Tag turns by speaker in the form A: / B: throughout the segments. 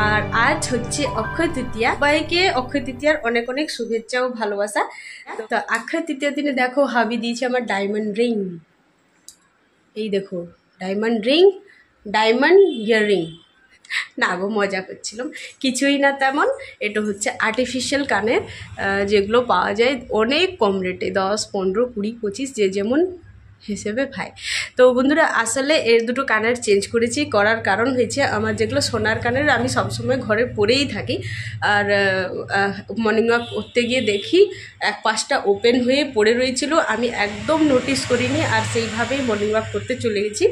A: আর আজ হচ্ছে অক্ষয় তৃতীয়া। সবাইকে অক্ষয় তৃতীয়ার অনেক অনেক শুভেচ্ছা ও ভালোবাসা। তো অক্ষয় তৃতীয়ার দিনে দেখো হাবি দিয়েছে আমার ডায়মন্ড রিং। এই দেখো ডায়মন্ড রিং, ডায়মন্ড ইয়াররিং। না গো, মজা করছিলাম, কিছুই না তেমন। এটা হচ্ছে আর্টিফিশিয়াল কানের, যেগুলো পাওয়া যায় অনেক কম রেটে, 10, 15, 20, 25 যে যেমন হিসেবে ভাই। তো বন্ধুরা আসলে এর দুটো কানের চেঞ্জ করেছি, করার কারণ হয়েছে আমার যেগুলো সোনার কানের আমি সবসময় ঘরে পরেই থাকি, আর মর্নিং ওয়াক করতে গিয়ে দেখি এক পাশটা ওপেন হয়ে পড়ে রয়েছিল, আমি একদম নোটিস করিনি, আর সেইভাবেই মর্নিং ওয়াক করতে চলে গেছি।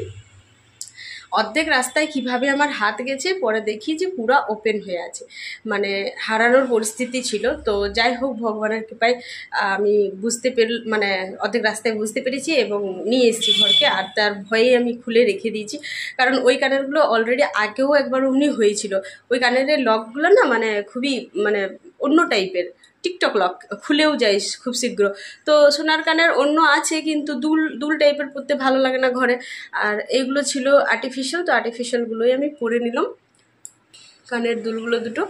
A: অর্ধেক রাস্তায় কিভাবে আমার হাত গেছে, পরে দেখি যে পুরো ওপেন হয়ে আছে, মানে হারানোর পরিস্থিতি ছিল। তো যাই হোক, ভগবানের কৃপায় আমি মানে অর্ধেক রাস্তায় বুঝতে পেরেছি এবং নিয়ে এসেছি ঘরকে। আর তার ভয়ে আমি খুলে রেখে দিয়েছি, কারণ ওই কানেরগুলো অলরেডি আগেও একবার অমনি হয়েছিল। ওই কানের লকগুলো না মানে খুবই মানে অন্য টাইপের, টিকটক লক, খুলেও যায় খুব শীঘ্র। তো সোনার কানের অন্য আছে, কিন্তু দুল দুল টাইপের পরতে ভালো লাগে না ঘরে। আর এইগুলো ছিল আর্টিফিশিয়াল, তো আর্টিফিশিয়ালগুলোই আমি পরে নিলাম, কানের দুলগুলো দুটো।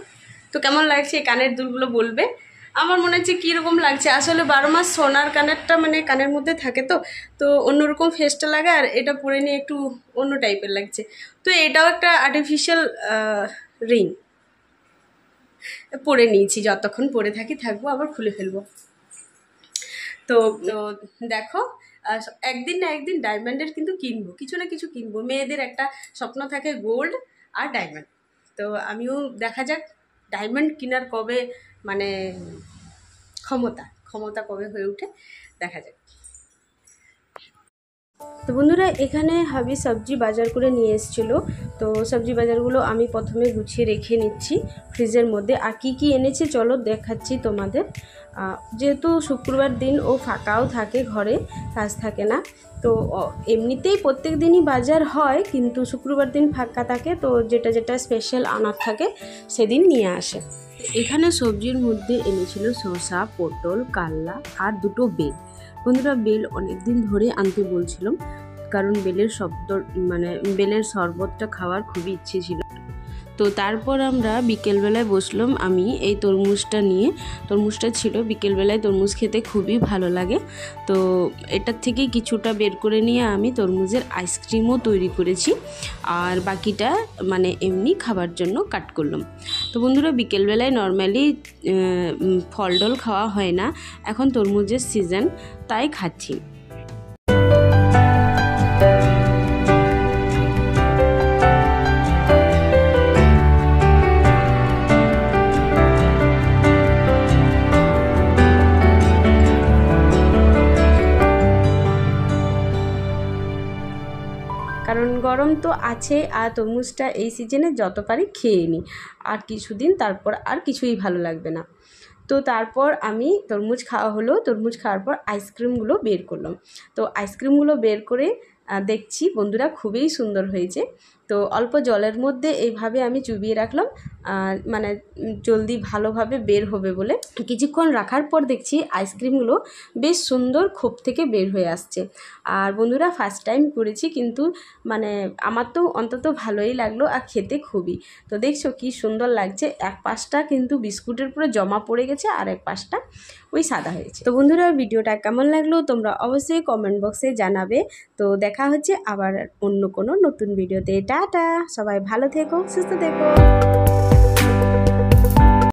A: তো কেমন লাগছে এই কানের দুলগুলো বলবে। আমার মনে হচ্ছে কীরকম লাগছে, আসলে 12 মাস সোনার কানেরটা মানে কানের মধ্যে থাকে, তো অন্যরকম ফেসটা লাগে, আর এটা পরে নিয়ে একটু অন্য টাইপের লাগছে। তো এটাও একটা আর্টিফিশিয়াল রিং পরে নিয়েছি, যতক্ষণ পরে থাকবো, আবার খুলে ফেলবো। তো দেখো, একদিন না একদিন ডায়মন্ডের কিন্তু কিনবো, কিছু না কিছু কিনবো। মেয়েদের একটা স্বপ্ন থাকে গোল্ড আর ডায়মন্ড। তো আমিও দেখা যাক ডায়মন্ড কেনার কবে মানে ক্ষমতা কবে হয়ে ওঠে, দেখা যাক। তো বন্ধুরা, এখানে হাবি সবজি বাজার করে নিয়ে এসেছিলো। তো সবজি বাজারগুলো আমি প্রথমে গুছিয়ে রেখে নিচ্ছি ফ্রিজের মধ্যে। আর কি কি এনেছি চলো দেখাচ্ছি তোমাদের। যেহেতু শুক্রবার দিন ও ফাঁকাও থাকে, ঘরে কাজ থাকে না, তো এমনিতেই প্রত্যেক দিনই বাজার হয়, কিন্তু শুক্রবার দিন ফাঁকা থাকে, তো যেটা যেটা স্পেশাল আনার থাকে সেদিন নিয়ে আসে। এখানে সবজির মধ্যে এনেছিল শসা, পটল, কাল্লা আর দুটো বেল। বন্ধুরা, বেল অনেক দিন ধরে আনতে বলছিলাম, কারণ বেলের শরবতটা খাওয়ার খুবই ইচ্ছে ছিল। তো তারপর আমরা বিকেলবেলায় বসলাম, আমি এই তরমুজটা নিয়ে। তরমুজটা ছিল, বিকেলবেলায় তরমুজ খেতে খুবই ভালো লাগে। তো এটার থেকে কিছুটা বের করে নিয়ে আমি তরমুজের আইসক্রিমও তৈরি করেছি, আর বাকিটা মানে এমনি খাবার জন্য কাট করলাম। তো বন্ধুরা, বিকেলবেলায় নর্মালি ফল ডল খাওয়া হয় না, এখন তরমুজের সিজন, তাই খাচ্ছি। কারণ গরম তো আছে, আর তরমুজটা এই সিজনে যত পারি খেয়ে নিই, আর কিছুদিন তারপর আর কিছুই ভালো লাগবে না। তো তারপর আমি তরমুজ খাওয়া হলো, তরমুজ খাওয়ার পর আইসক্রিমগুলো বের করলাম। তো আইসক্রিমগুলো বের করে দেখছি বন্ধুরা খুবই সুন্দর হয়েছে। তো অল্প জলের মধ্যে এইভাবে আমি চুবিয়ে রাখলাম, মানে জলদি ভালোভাবে বের হবে বলে। কিছুক্ষণ রাখার পর দেখছি আইসক্রিমগুলো বেশ সুন্দর খোপ থেকে বের হয়ে আসছে। আর বন্ধুরা, ফার্স্ট টাইম করেছি, কিন্তু মানে আমার তো অন্তত ভালোই লাগলো, আর খেতে খুবই। তো দেখছো কি সুন্দর লাগছে, এক পাশটা কিন্তু বিস্কুটের পুরো জমা পড়ে গেছে, আর এক পাশটা ওই সাদা হয়েছে। তো বন্ধুরা, ভিডিওটা কেমন লাগলো তোমরা অবশ্যই কমেন্ট বক্সে জানাবে। তো দেখা হচ্ছে আবার অন্য কোনো নতুন ভিডিওতে। টাটা, সবাই ভালো থেকো, সুস্থ থেকো।